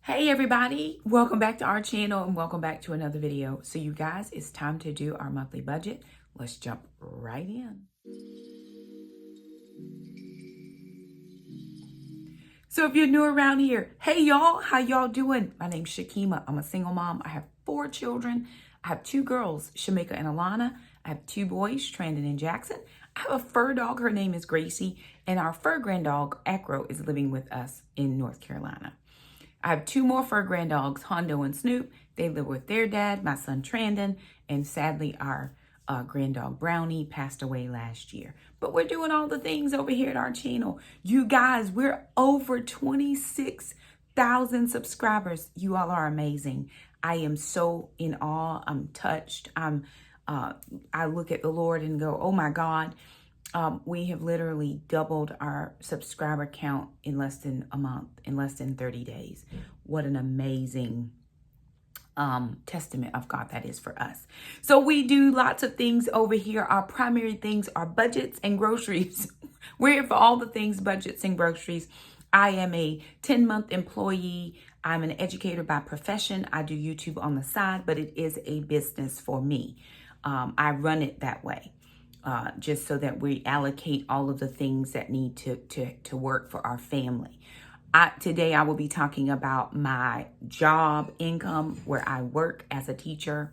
Hey everybody, welcome back to our channel and welcome back to another video. So you guys, it's time to do our monthly budget. Let's jump right in. So if you're new around here, hey y'all, how y'all doing? My name's Shakema. I'm a single mom. I have 4 children. I have 2 girls, Shamika and Alana. I have 2 boys, Trandon and Jackson. I have a fur dog. Her name is Gracie. And our fur grand dog, Acro, is living with us in North Carolina. I have 2 more fur grand dogs, Hondo and Snoop. They live with their dad, my son Trandon, and sadly our grand dog Brownie passed away last year. But we're doing all the things over here at our channel. You guys, we're over 26,000 subscribers. You all are amazing. I am so in awe. I'm touched. I look at the Lord and go, oh my God. We have literally doubled our subscriber count in less than a month, in less than 30 days. What an amazing testament of God that is for us. So we do lots of things over here. Our primary things are budgets and groceries. We're here for all the things budgets and groceries. I am a 10-month employee. I'm an educator by profession. I do YouTube on the side, but it is a business for me. I run it that way. Just so that we allocate all of the things that need to work for our family. Today I will be talking about my job income where I work as a teacher.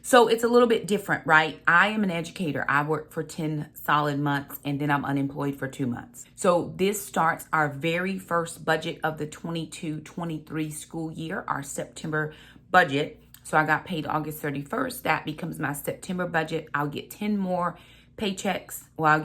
So it's a little bit different, right? I am an educator. I work for 10 solid months and then I'm unemployed for 2 months. So this starts our very first budget of the 22-23 school year, our September budget. So I got paid August 31st. That becomes my September budget. I'll get 10 more paychecks. Well,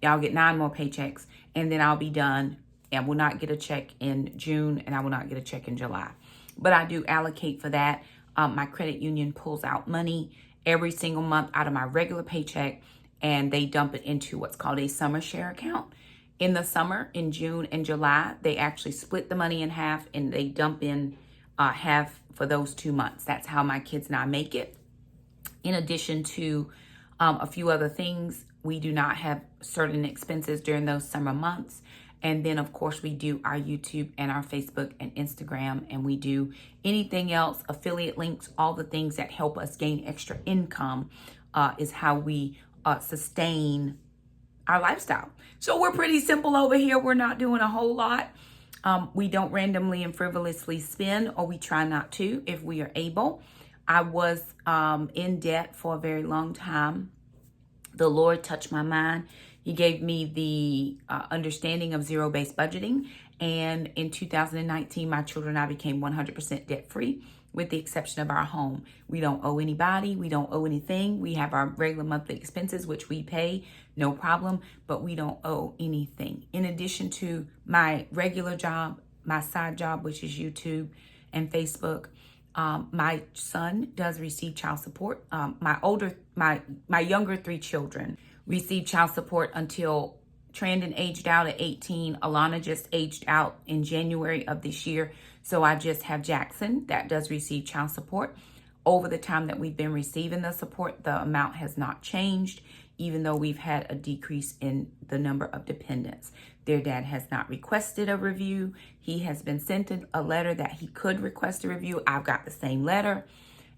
I'll get 9 more paychecks and then I'll be done. And will not get a check in June and I will not get a check in July. But I do allocate for that. My credit union pulls out money every single month out of my regular paycheck and they dump it into what's called a summer share account. In the summer, in June and July, they actually split the money in half and they dump in half for those 2 months. That's how my kids and I make it. In addition to a few other things, we do not have certain expenses during those summer months. And then, of course, we do our YouTube and our Facebook and Instagram, and we do anything else, affiliate links, all the things that help us gain extra income is how we sustain our lifestyle. So we're pretty simple over here. We're not doing a whole lot. We don't randomly and frivolously spend, or we try not to if we are able. I was in debt for a very long time. The Lord touched my mind. He gave me the understanding of zero-based budgeting. And in 2019, my children and I became 100% debt-free with the exception of our home. We don't owe anybody. We don't owe anything. We have our regular monthly expenses, which we pay, no problem, but we don't owe anything. In addition to my regular job, my side job, which is YouTube and Facebook, my son does receive child support. My younger 3 children receive child support until Trandon aged out at 18. Alana just aged out in January of this year. So I just have Jackson that does receive child support. Over the time that we've been receiving the support, the amount has not changed, even though we've had a decrease in the number of dependents. Their dad has not requested a review. He has been sent a letter that he could request a review. I've got the same letter,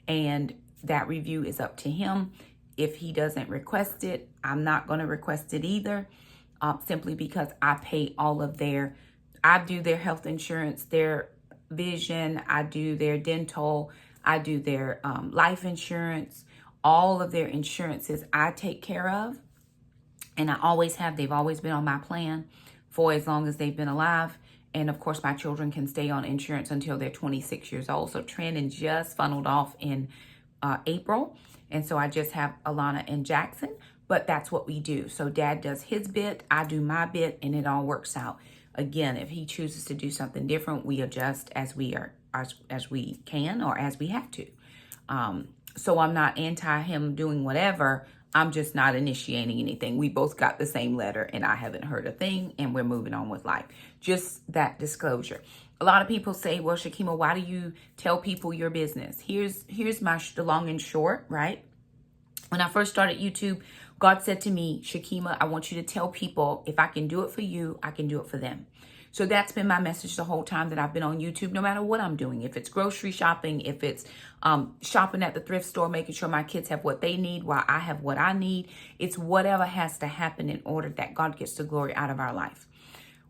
and that review is up to him. If he doesn't request it, I'm not going to request it either, simply because I pay all of I do their health insurance, their vision, I do their dental, I do their life insurance, all of their insurances I take care of. And I always have. They've always been on my plan for as long as they've been alive. And of course, my children can stay on insurance until they're 26 years old. So Trandon just funneled off in April. And so I just have Alana and Jackson, but that's what we do. So dad does his bit, I do my bit, and it all works out. Again, if he chooses to do something different, we adjust as we can or as we have to. So I'm not anti him doing whatever. I'm just not initiating anything. We both got the same letter and I haven't heard a thing and we're moving on with life. Just that disclosure. A lot of people say, well, Shakema, why do you tell people your business? Here's the long and short, right? When I first started YouTube, God said to me, Shakema, I want you to tell people if I can do it for you, I can do it for them. So that's been my message the whole time that I've been on YouTube, no matter what I'm doing. If it's grocery shopping, if it's shopping at the thrift store, making sure my kids have what they need while I have what I need. It's whatever has to happen in order that God gets the glory out of our life.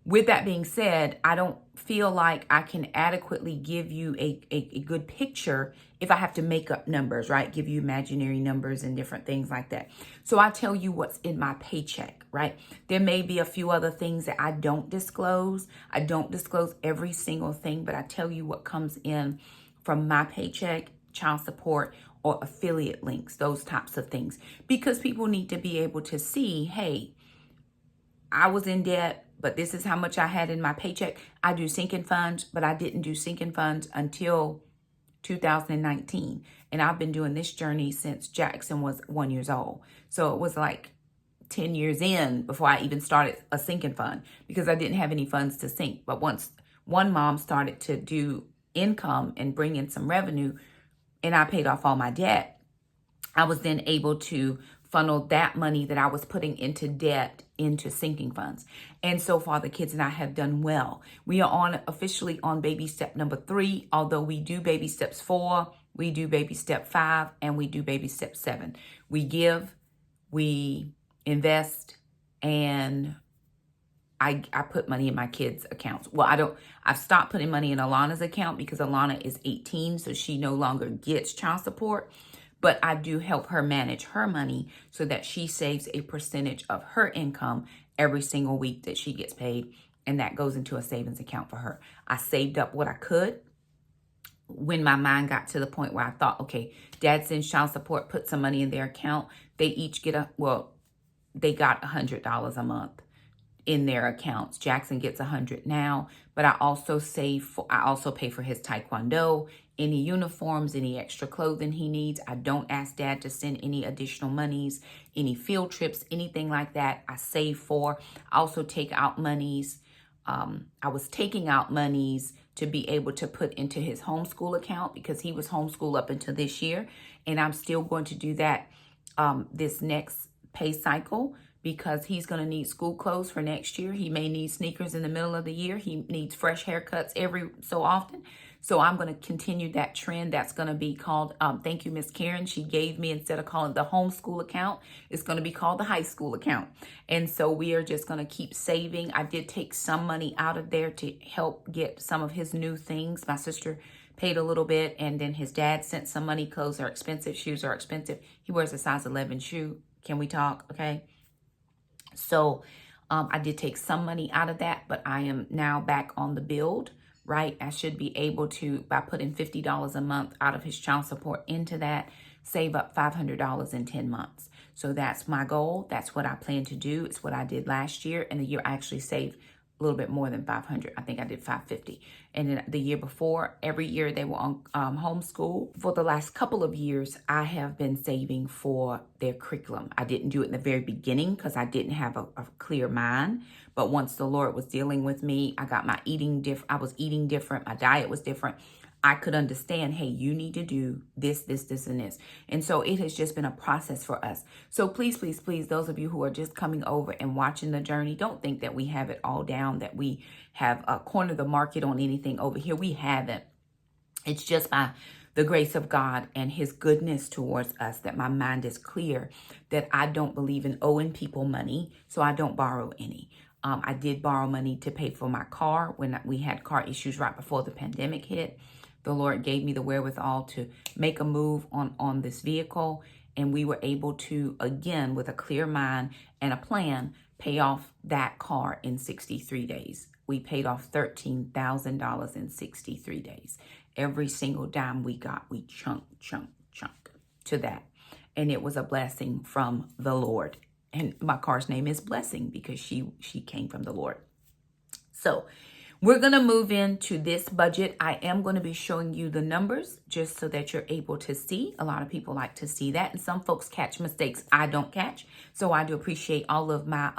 With that being said, I don't feel like I can adequately give you a good picture if I have to make up numbers, right? Give you imaginary numbers and different things like that. So I tell you what's in my paycheck, right? There may be a few other things that I don't disclose. I don't disclose every single thing, but I tell you what comes in from my paycheck, child support, or affiliate links, those types of things. Because people need to be able to see, hey, I was in debt, but this is how much I had in my paycheck. I do sinking funds, but I didn't do sinking funds until 2019. And I've been doing this journey since Jackson was 1 year old. So it was like 10 years in before I even started a sinking fund because I didn't have any funds to sink. But once one mom started to do income and bring in some revenue and I paid off all my debt, I was then able to funnel that money that I was putting into debt into sinking funds. And so far, the kids and I have done well. We are officially on baby step number 3, although we do baby steps 4, we do baby step 5, and we do baby step 7. We give, we invest, and I put money in my kids' accounts. Well, I've stopped putting money in Alana's account because Alana is 18, so she no longer gets child support. But I do help her manage her money so that she saves a percentage of her income every single week that she gets paid. And that goes into a savings account for her. I saved up what I could. When my mind got to the point where I thought, okay, Dad sends child support, put some money in their account. They each get they got $100 a month in their accounts. Jackson gets $100 now, but I also pay for his taekwondo, any uniforms, any extra clothing he needs. I don't ask Dad to send any additional monies, any field trips, anything like that. I save for. I also take out monies. I was taking out monies to be able to put into his homeschool account because he was homeschooled up until this year. And I'm still going to do that this next pay cycle because he's going to need school clothes for next year. He may need sneakers in the middle of the year. He needs fresh haircuts every so often. So I'm going to continue that trend. That's going to be called, thank you, Miss Karen. She gave me, instead of calling it the homeschool account, it's going to be called the high school account. And so we are just going to keep saving. I did take some money out of there to help get some of his new things. My sister paid a little bit, and then his dad sent some money. Clothes are expensive. Shoes are expensive. He wears a size 11 shoe. Can we talk? Okay. So I did take some money out of that, but I am now back on the build, right? I should be able to, by putting $50 a month out of his child support into that, save up $500 in 10 months. So that's my goal. That's what I plan to do. It's what I did last year. And the year I actually saved a little bit more than 500. I think I did 550. And then the year before, every year they were on homeschool. For the last couple of years, I have been saving for their curriculum. I didn't do it in the very beginning because I didn't have a clear mind. But once the Lord was dealing with me, I got my eating different. I was eating different. My diet was different. I could understand, hey, you need to do this, this, this, and this. And so it has just been a process for us. So please, please, please, those of you who are just coming over and watching the journey, don't think that we have it all down, that we have cornered the market on anything over here. We haven't. It's just by the grace of God and his goodness towards us that my mind is clear, that I don't believe in owing people money, so I don't borrow any. I did borrow money to pay for my car when we had car issues right before the pandemic hit. The Lord gave me the wherewithal to make a move on this vehicle. And we were able to, again, with a clear mind and a plan, pay off that car in 63 days. We paid off $13,000 in 63 days. Every single dime we got, we chunk to that. And it was a blessing from the Lord. And my car's name is Blessing because she came from the Lord. So we're going to move into this budget. I am going to be showing you the numbers just so that you're able to see. A lot of people like to see that. And some folks catch mistakes I don't catch. So I do appreciate all of my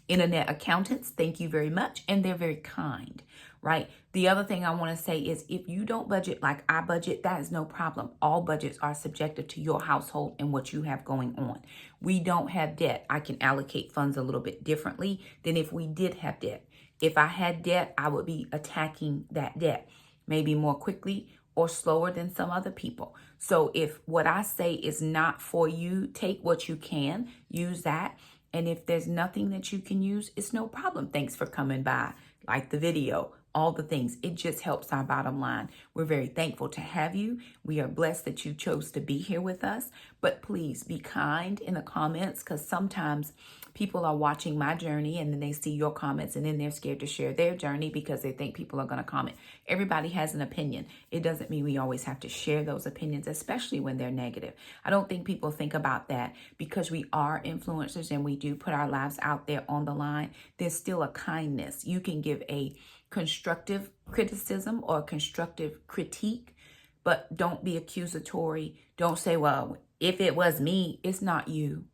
internet accountants. Thank you very much. And they're very kind, right? The other thing I want to say is if you don't budget like I budget, that is no problem. All budgets are subjective to your household and what you have going on. We don't have debt. I can allocate funds a little bit differently than if we did have debt. If I had debt, I would be attacking that debt, maybe more quickly or slower than some other people. So if what I say is not for you, take what you can, use that. And if there's nothing that you can use, it's no problem. Thanks for coming by. Like the video, all the things. It just helps our bottom line. We're very thankful to have you. We are blessed that you chose to be here with us. But please be kind in the comments, because sometimes people are watching my journey and then they see your comments and then they're scared to share their journey because they think people are going to comment. Everybody has an opinion. It doesn't mean we always have to share those opinions, especially when they're negative. I don't think people think about that. Because we are influencers and we do put our lives out there on the line, there's still a kindness. You can give a constructive criticism or constructive critique, but don't be accusatory. Don't say, well, if it was me. It's not you.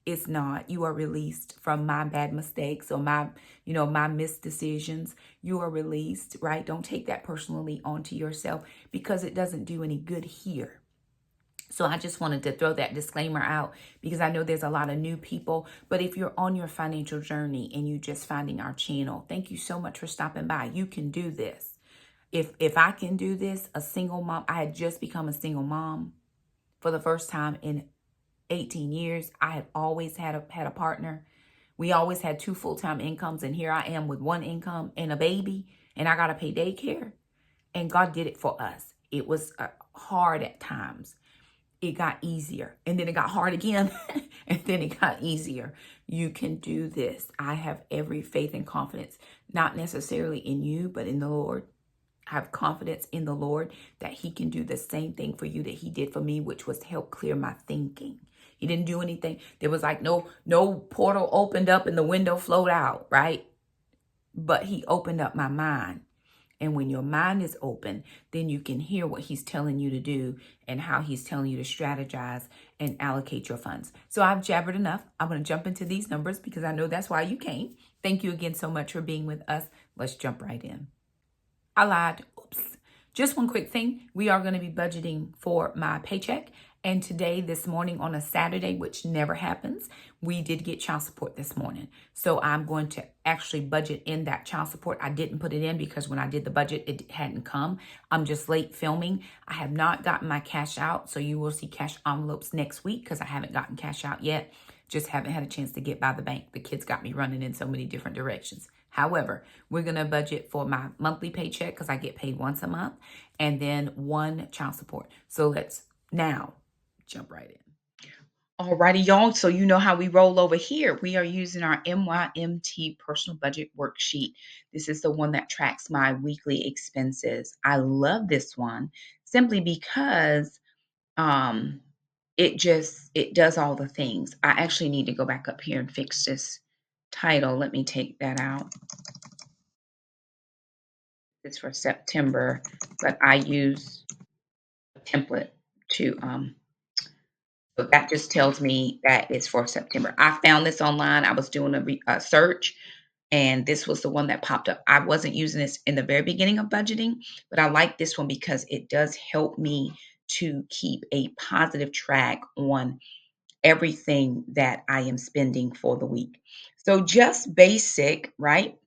It's not. You are released from my bad mistakes or my misdecisions. You are released, right? Don't take that personally onto yourself, because it doesn't do any good here. So I just wanted to throw that disclaimer out, because I know there's a lot of new people. But if you're on your financial journey and you just finding our channel, thank you so much for stopping by. You can do this. If I can do this, a single mom, I had just become a single mom for the first time in 18 years. I had always had a partner. We always had 2 full-time incomes, and here I am with 1 income and a baby, and I got to pay daycare. And God did it for us. It was hard at times. It got easier, and then it got hard again, and then it got easier. You can do this. I have every faith and confidence, not necessarily in you, but in the Lord. I have confidence in the Lord that he can do the same thing for you that he did for me, which was help clear my thinking. He didn't do anything. There was like no portal opened up and the window flowed out, right? But he opened up my mind. And when your mind is open, then you can hear what he's telling you to do and how he's telling you to strategize and allocate your funds. So I've jabbered enough. I'm going to jump into these numbers because I know that's why you came. Thank you again so much for being with us. Let's jump right in. I lied. Oops. Just one quick thing. We are going to be budgeting for my paycheck. And today, this morning on a Saturday, which never happens, we did get child support this morning. So I'm going to actually budget in that child support. I didn't put it in because when I did the budget, it hadn't come. I'm just late filming. I have not gotten my cash out. So you will see cash envelopes next week because I haven't gotten cash out yet. Just haven't had a chance to get by the bank. The kids got me running in so many different directions. However, we're going to budget for my monthly paycheck because I get paid once a month, and then 1 child support. So let's now jump right in. Alrighty, y'all. So you know how we roll over here. We are using our MYMT personal budget worksheet. This is the one that tracks my weekly expenses. I love this one simply because it does all the things. I actually need to go back up here and fix this title. Let me take that out. It's for September, but I use a template to so that just tells me that it's for September. I found this online. I was doing a search, and this was the one that popped up. I wasn't using this in the very beginning of budgeting, but I like this one because it does help me to keep a positive track on everything that I am spending for the week. So just basic, right?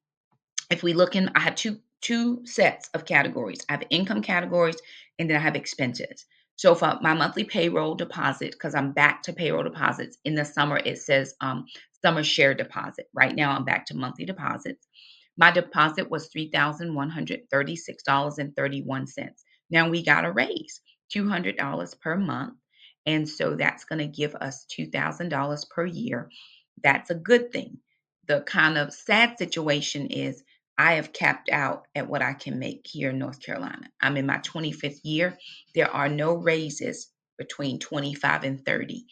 If we look in, I have two sets of categories. I have income categories and then I have expenses. So for my monthly payroll deposit, because I'm back to payroll deposits, in the summer it says summer share deposit. Right now I'm back to monthly deposits. My deposit was $3,136.31. Now we got a raise, $200 per month. And so that's going to give us $2,000 per year. That's a good thing. The kind of sad situation is I have capped out at what I can make here in North Carolina. I'm in my 25th year. There are no raises between 25 and 30.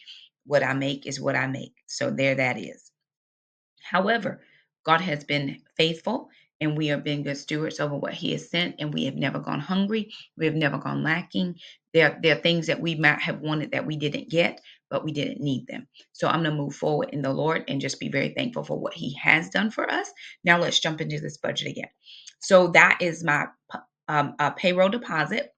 What I make is what I make. So there that is. However, God has been faithful and we have been good stewards over what he has sent, and we have never gone hungry. We have never gone lacking. There are things that we might have wanted that we didn't get, but we didn't need them. So I'm going to move forward in the Lord and just be very thankful for what he has done for us. Now let's jump into this budget again. So that is my payroll deposit.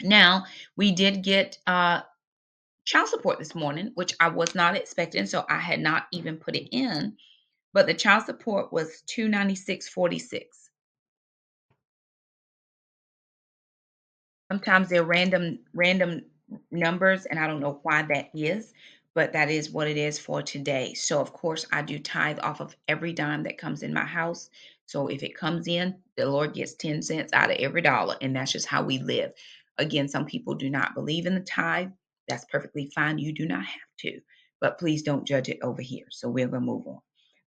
Now we did get child support this morning, which I was not expecting. So I had not even put it in. but the child support was $296.46. Sometimes they're random numbers, and I don't know why that is, but that is what it is for today. So of course I do tithe off of every dime that comes in my house. So if it comes in, the Lord gets 10 cents out of every dollar, and that's just how we live. Again, some people do not believe in the tithe. That's perfectly fine. You do not have to, but please don't judge it over here. So we're going to move on.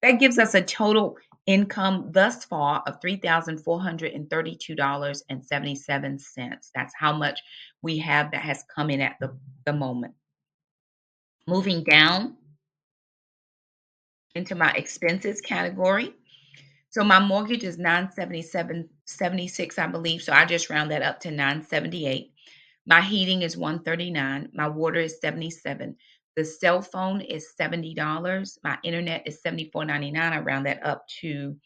That gives us a total income thus far of $3,432.77. That's how much we have that has come in at the moment. Moving down into my expenses category. So my mortgage is 977.76, I believe. So I just round that up to 978. My heating is 139. My water is 77. The cell phone is $70. My internet is 74.99. I round that up to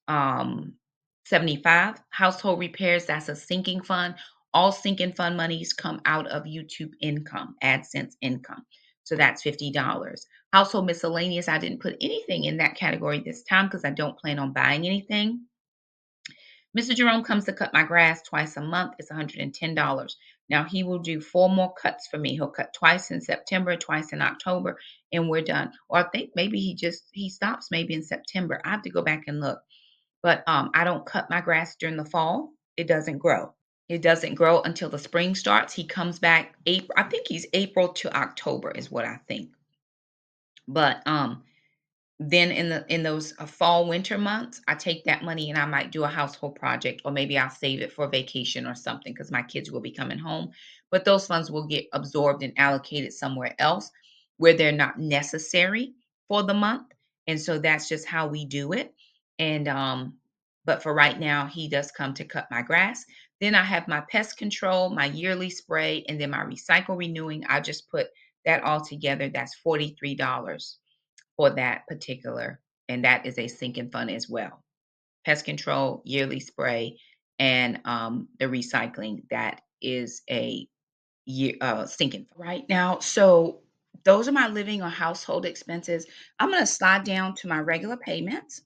75. Household repairs, that's a sinking fund. All sinking fund monies come out of YouTube income, AdSense income. So that's $50. Household miscellaneous, I didn't put anything in that category this time because I don't plan on buying anything. Mr. Jerome comes to cut my grass twice a month. It's $110. Now he will do 4 more cuts for me. He'll cut twice in September, twice in October, and we're done. Or I think maybe he stops maybe in September. I have to go back and look. But I don't cut my grass during the fall. It doesn't grow. It doesn't grow until the spring starts. He comes back April. I think he's April to October is what I think. But then in those fall winter months, I take that money and I might do a household project, or maybe I'll save it for vacation or something because my kids will be coming home. But those funds will get absorbed and allocated somewhere else where they're not necessary for the month. And so that's just how we do it. And but for right now, he does come to cut my grass. Then I have my pest control, my yearly spray, and then my recycle renewing. I just put that all together. That's $43 for that particular, and that is a sinking fund as well. Pest control, yearly spray, and the recycling, that is a sinking fund right now. So those are my living or household expenses. I'm going to slide down to my regular payments.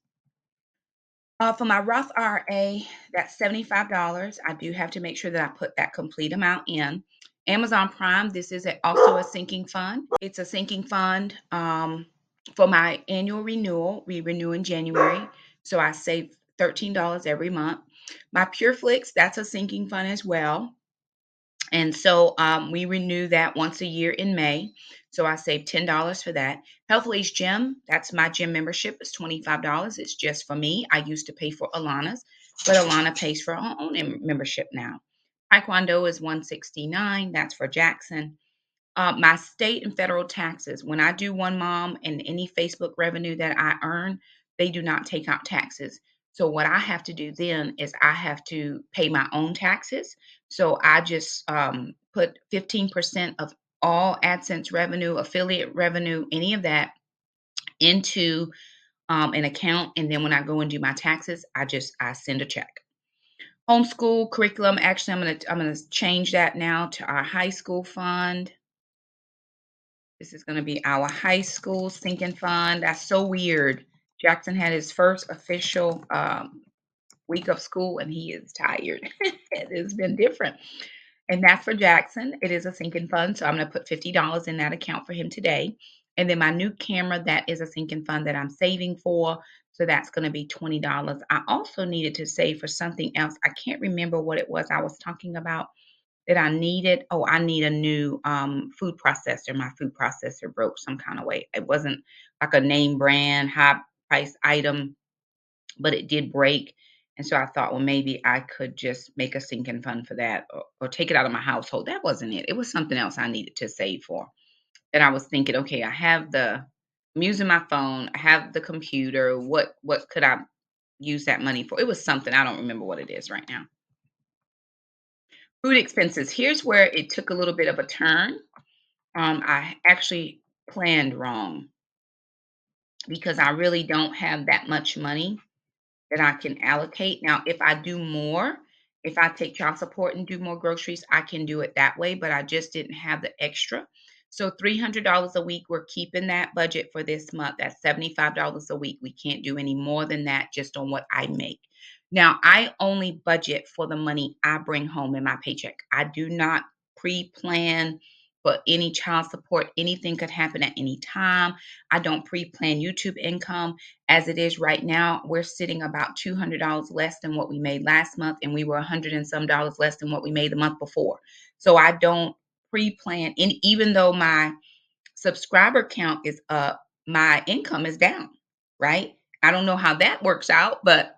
For my Roth IRA, that's $75. I do have to make sure that I put that complete amount in. Amazon Prime, this is also a sinking fund. It's a sinking fund for my annual renewal. We renew in January, so I save $13 every month. My PureFlix, that's a sinking fund as well. And so we renew that once a year in May. So I save $10 for that. Healthways Gym, that's my gym membership. It's $25. It's just for me. I used to pay for Alana's, but Alana pays for her own membership now. Taekwondo is $169. That's for Jackson. My state and federal taxes. When I do One Mom and any Facebook revenue that I earn, they do not take out taxes. So what I have to do then is I have to pay my own taxes. So I just put 15% of all AdSense revenue, affiliate revenue, any of that into an account. And then when I go and do my taxes, I send a check. Homeschool curriculum. Actually, I'm gonna change that now to our high school fund. This is going to be our high school sinking fund. That's so weird. Jackson had his first official week of school and he is tired. It has been different. And that's for Jackson. It is a sinking fund. So I'm going to put $50 in that account for him today. And then my new camera, that is a sinking fund that I'm saving for. So that's going to be $20. I also needed to save for something else. I can't remember what it was I was talking about that I needed. Oh, I need a new food processor. My food processor broke some kind of way. It wasn't like a name brand, high price item, but it did break. And so I thought, well, maybe I could just make a sinking fund for that, or take it out of my household. That wasn't it. It was something else I needed to save for. And I was thinking, okay, I'm using my phone. I have the computer. What could I use that money for? It was something. I don't remember what it is right now. Food expenses. Here's where it took a little bit of a turn. I actually planned wrong because I really don't have that much money that I can allocate. Now, if I do more, if I take child support and do more groceries, I can do it that way, but I just didn't have the extra. So $300 a week, we're keeping that budget for this month. That's $75 a week. We can't do any more than that just on what I make. Now, I only budget for the money I bring home in my paycheck. I do not pre-plan for any child support. Anything could happen at any time. I don't pre-plan YouTube income. As it is right now, we're sitting about $200 less than what we made last month, and we were 100 and some dollars less than what we made the month before. So I don't pre-plan, and even though my subscriber count is up, my income is down, right? I don't know how that works out, but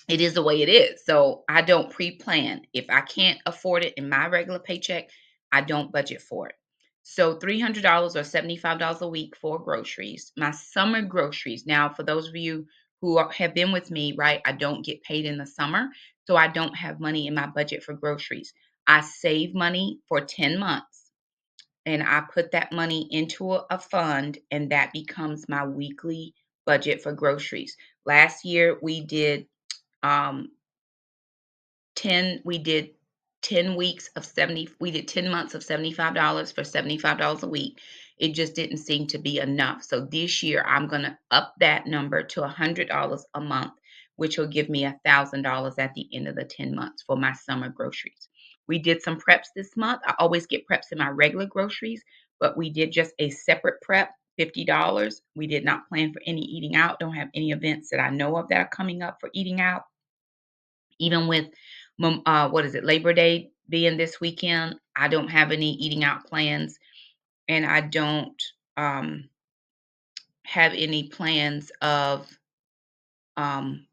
it is the way it is. So I don't pre-plan. If I can't afford it in my regular paycheck, I don't budget for it. So $300 or $75 a week for groceries. My summer groceries. Now, for those of you who have been with me, right, I don't get paid in the summer. So I don't have money in my budget for groceries. I save money for 10 months and I put that money into a fund, and that becomes my weekly budget for groceries. Last year we did um 10 we did 10 weeks of 70 we did 10 months of $75 for $75 a week. It just didn't seem to be enough. So this year I'm going to up that number to $100 a month, which will give me $1,000 at the end of the 10 months for my summer groceries. We did some preps this month. I always get preps in my regular groceries, but we did just a separate prep, $50. We did not plan for any eating out. Don't have any events that I know of that are coming up for eating out, even with what is it, Labor Day being this weekend. I don't have any eating out plans, and I don't um, have any plans of um,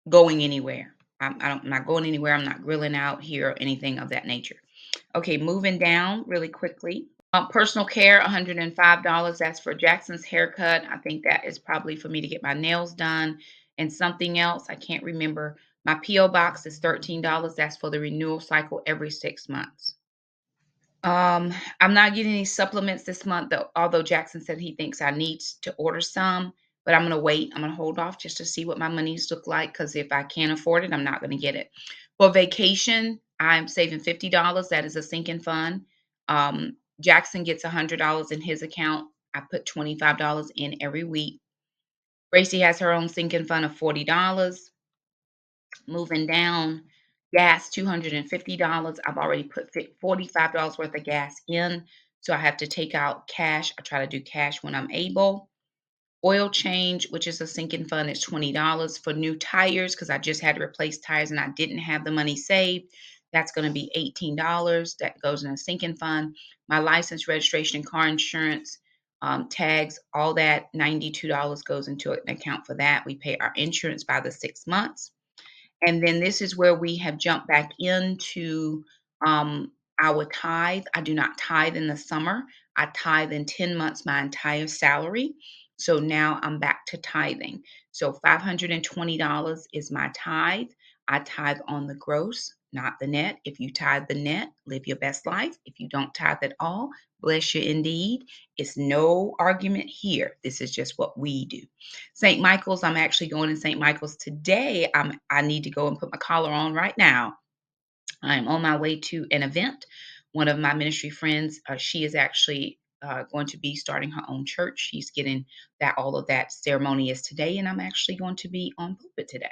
going anywhere. I'm not going anywhere. I'm not grilling out here or anything of that nature. Okay, moving down really quickly. Personal care, $105. That's for Jackson's haircut. I think that is probably for me to get my nails done and something else. I can't remember. My P.O. box is $13. That's for the renewal cycle every 6 months. Um, I'm not getting any supplements this month, though, although Jackson said he thinks I need to order some, but I'm gonna wait. I'm gonna hold off just to see what my monies look like, because if I can't afford it, I'm not gonna get it. For vacation, I'm saving $50. That is a sinking fund. Jackson gets $100 in his account. I put $25 in every week. Gracie has her own sinking fund of $40. Moving down, gas, $250. I've already put $45 worth of gas in, so I have to take out cash. I try to do cash when I'm able. Oil change, which is a sinking fund, is $20 for new tires because I just had to replace tires and I didn't have the money saved. That's going to be $18. That goes in a sinking fund. My license, registration, car insurance, tags, all that, $92 goes into an account for that. We pay our insurance by the 6 months. And then this is where we have jumped back into our tithe. I do not tithe in the summer. I tithe in 10 months my entire salary. So now I'm back to tithing. So $520 is my tithe. I tithe on the gross, not the net. If you tithe the net, live your best life. If you don't tithe at all, bless you indeed. It's no argument here. This is just what we do. St. Michael's, I'm actually going to St. Michael's today. I need to go and put my collar on right now. I'm on my way to an event. One of my ministry friends, she is actually going to be starting her own church. She's getting that, all of that ceremony is today, and I'm actually going to be on pulpit today.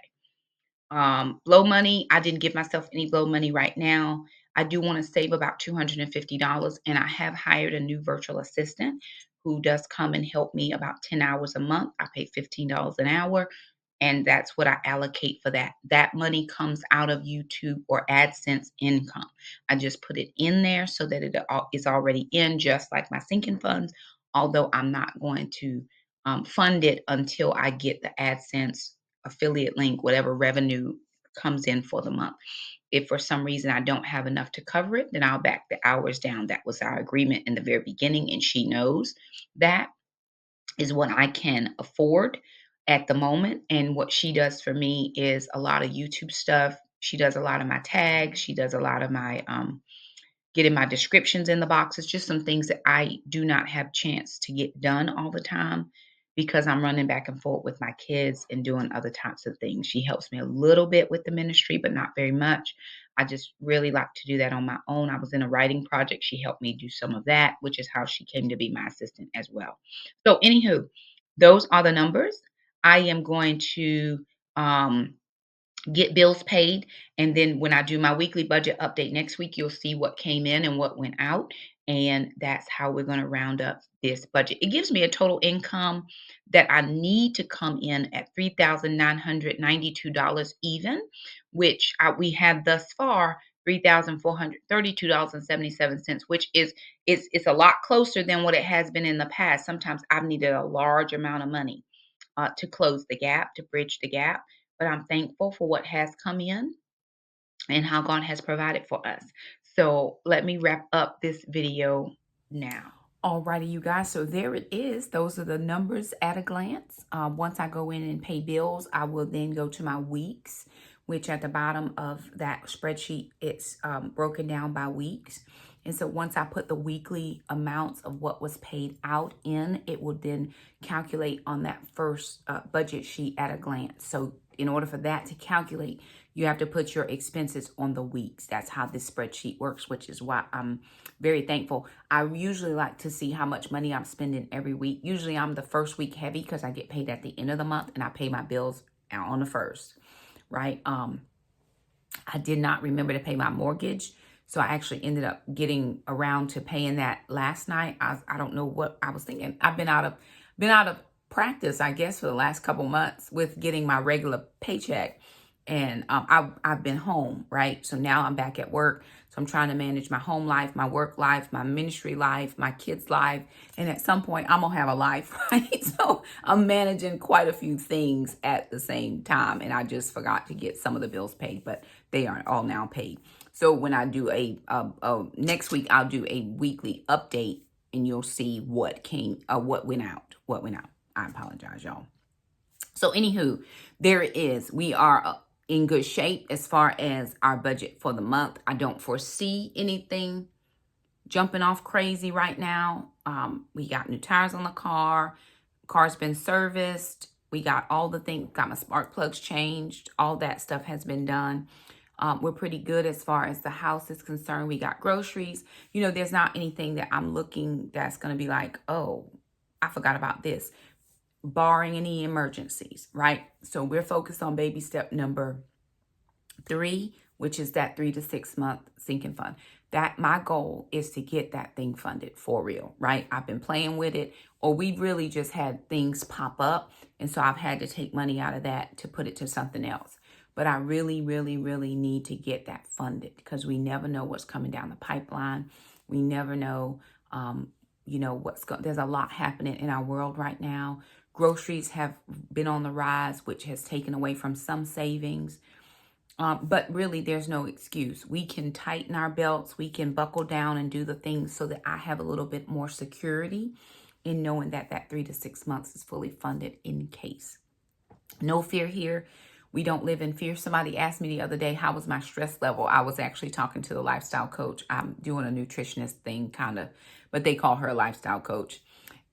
Blow money, I didn't give myself any blow money right now. I do want to save about $250, and I have hired a new virtual assistant who does come and help me about 10 hours a month. I pay $15 an hour, and that's what I allocate for that. That money comes out of YouTube or AdSense income. I just put it in there so that it is already in, just like my sinking funds, although I'm not going to fund it until I get the AdSense affiliate link, whatever revenue comes in for the month. If for some reason I don't have enough to cover it, then I'll back the hours down. That was our agreement in the very beginning, and she knows that is what I can afford at the moment. And what she does for me is a lot of YouTube stuff. She does a lot of my tags. She does a lot of my getting my descriptions in the boxes, just some things that I do not have chance to get done all the time because I'm running back and forth with my kids and doing other types of things. She helps me a little bit with the ministry, but not very much. I just really like to do that on my own. I was in a writing project. She helped me do some of that, which is how she came to be my assistant as well. So, anywho, those are the numbers. I am going to get bills paid. And then when I do my weekly budget update next week, you'll see what came in and what went out. And that's how we're going to round up this budget. It gives me a total income that I need to come in at $3,992 even, which we have thus far $3,432.77, which is it's a lot closer than what it has been in the past. Sometimes I've needed a large amount of money to close the gap, to bridge the gap. But I'm thankful for what has come in and how God has provided for us. So let me wrap up this video now. Alrighty, you guys. So there it is. Those are the numbers at a glance. Once I go in and pay bills, I will then go to my weeks, which at the bottom of that spreadsheet, it's broken down by weeks. And so once I put the weekly amounts of what was paid out in, it will then calculate on that first budget sheet at a glance. So in order for that to calculate, you have to put your expenses on the weeks. That's how this spreadsheet works, which is why I'm very thankful. I usually like to see how much money I'm spending every week. Usually I'm the first week heavy because I get paid at the end of the month and I pay my bills on the first, right? I did not remember to pay my mortgage. So I actually ended up getting around to paying that last night. I don't know what I was thinking. I've been out of practice, I guess, for the last couple months with getting my regular paycheck. And I've been home, right? So now I'm back at work. So I'm trying to manage my home life, my work life, my ministry life, my kids' life. And at some point, I'm going to have a life, right? So I'm managing quite a few things at the same time. And I just forgot to get some of the bills paid, but they are all now paid. So when I do next week, I'll do a weekly update and you'll see what went out. I apologize, y'all. So anywho, there it is. We are in good shape as far as our budget for the month. I don't foresee anything jumping off crazy right now. We got new tires on the car. Car's been serviced. We got all the things, got my spark plugs changed. All that stuff has been done. We're pretty good as far as the house is concerned. We got groceries. You know, there's not anything that I'm looking that's going to be like, oh, I forgot about this, barring any emergencies, right? So we're focused on baby step number 3, which is that 3 to 6 month sinking fund. That my goal is to get that thing funded for real, right? I've been playing with it, or we really just had things pop up. And so I've had to take money out of that to put it to something else. But I really, really, really need to get that funded because we never know what's coming down the pipeline. We never know, there's a lot happening in our world right now. Groceries have been on the rise, which has taken away from some savings. But really, there's no excuse. We can tighten our belts. We can buckle down and do the things so that I have a little bit more security in knowing that that 3 to 6 months is fully funded in case. No fear here. We don't live in fear. Somebody asked me the other day, how was my stress level? I was actually talking to the lifestyle coach. I'm doing a nutritionist thing, kind of, but they call her a lifestyle coach.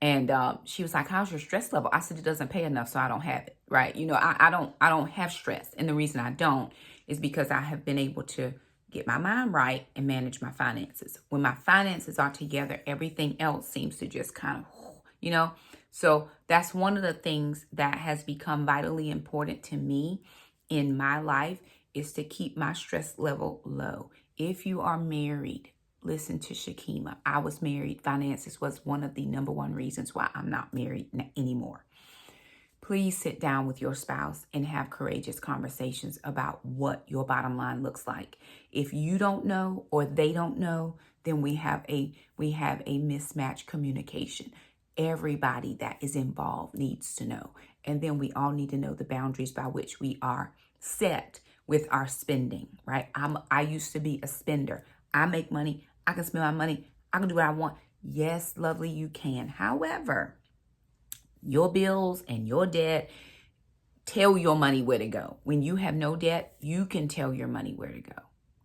And she was like, how's your stress level? I said, it doesn't pay enough, so I don't have it, right? You know, I don't have stress. And the reason I don't is because I have been able to get my mind right and manage my finances. When my finances are together, everything else seems to just kind of, So that's one of the things that has become vitally important to me in my life is to keep my stress level low. If you are married, listen to Shakema. I was married. Finances was one of the number one reasons why I'm not married anymore. Please sit down with your spouse and have courageous conversations about what your bottom line looks like. If you don't know or they don't know, then we have a mismatched communication. Everybody that is involved needs to know. And then we all need to know the boundaries by which we are set with our spending, right? I used to be a spender. I make money. I can spend my money. I can do what I want. Yes, lovely, you can. However, your bills and your debt tell your money where to go. When you have no debt, you can tell your money where to go.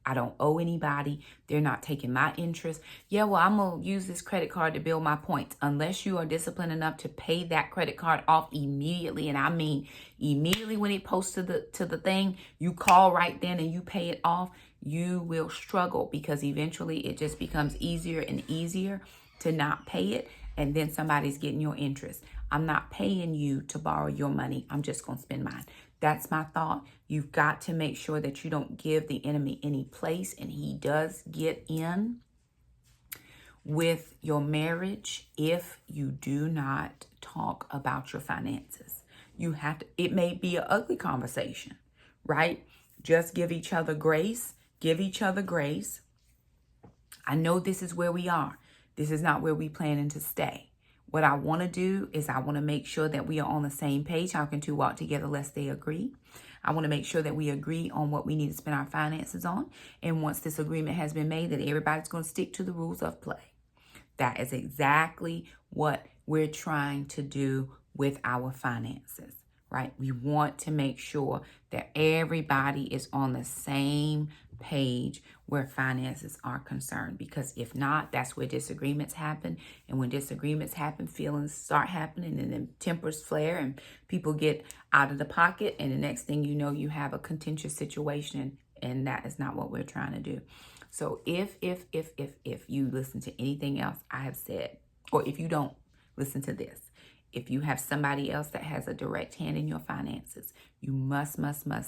I don't owe anybody. They're not taking my interest. Yeah, well, I'm going to use this credit card to build my points. Unless you are disciplined enough to pay that credit card off immediately, and I mean immediately when it posts to the thing, you call right then and you pay it off. you will struggle because eventually it just becomes easier and easier to not pay it. And then somebody's getting your interest. I'm not paying you to borrow your money. I'm just going to spend mine. That's my thought. You've got to make sure that you don't give the enemy any place, and he does get in with your marriage if you do not talk about your finances. You have to, it may be an ugly conversation, right? Just give each other grace. Give each other grace. I know this is where we are. This is not where we planning to stay. What I want to do is I want to make sure that we are on the same page. How can two walk together lest they agree? I want to make sure that we agree on what we need to spend our finances on. And once this agreement has been made, that everybody's going to stick to the rules of play. That is exactly what we're trying to do with our finances, right? We want to make sure that everybody is on the same page where finances are concerned, because if not, that's where disagreements happen. And when disagreements happen, feelings start happening, and then tempers flare and people get out of the pocket, and the next thing you know, you have a contentious situation, and that is not what we're trying to do. So if you listen to anything else I have said, or if you don't listen to this, if you have somebody else that has a direct hand in your finances, you must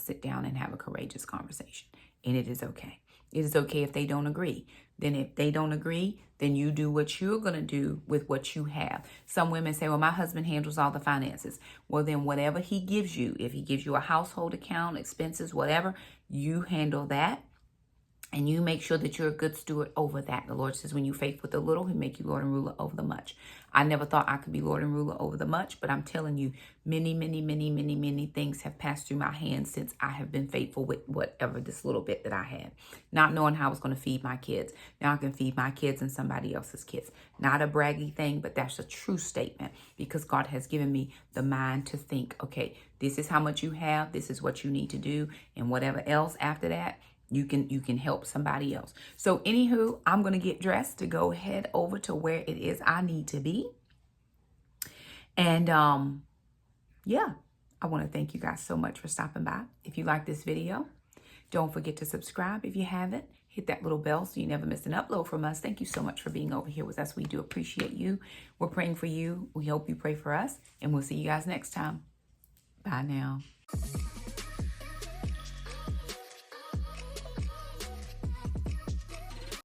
sit down and have a courageous conversation. And it is okay. It is okay if they don't agree. Then if they don't agree, then you do what you're going to do with what you have. Some women say, well, my husband handles all the finances. Well, then whatever he gives you, if he gives you a household account, expenses, whatever, you handle that. And you make sure that you're a good steward over that. The Lord says, when you faith with the little, he'll make you Lord and ruler over the much. I never thought I could be Lord and ruler over the much, but I'm telling you, many things have passed through my hands since I have been faithful with whatever this little bit that I had. Not knowing how I was going to feed my kids. Now I can feed my kids and somebody else's kids. Not a braggy thing, but that's a true statement, because God has given me the mind to think, okay, this is how much you have. This is what you need to do. And whatever else after that, you can help somebody else. So anywho, I'm going to get dressed to go head over to where it is I need to be. And yeah, I want to thank you guys so much for stopping by. If you like this video, don't forget to subscribe if you haven't. Hit that little bell so you never miss an upload from us. Thank you so much for being over here with us. We do appreciate you. We're praying for you. We hope you pray for us. And we'll see you guys next time. Bye now.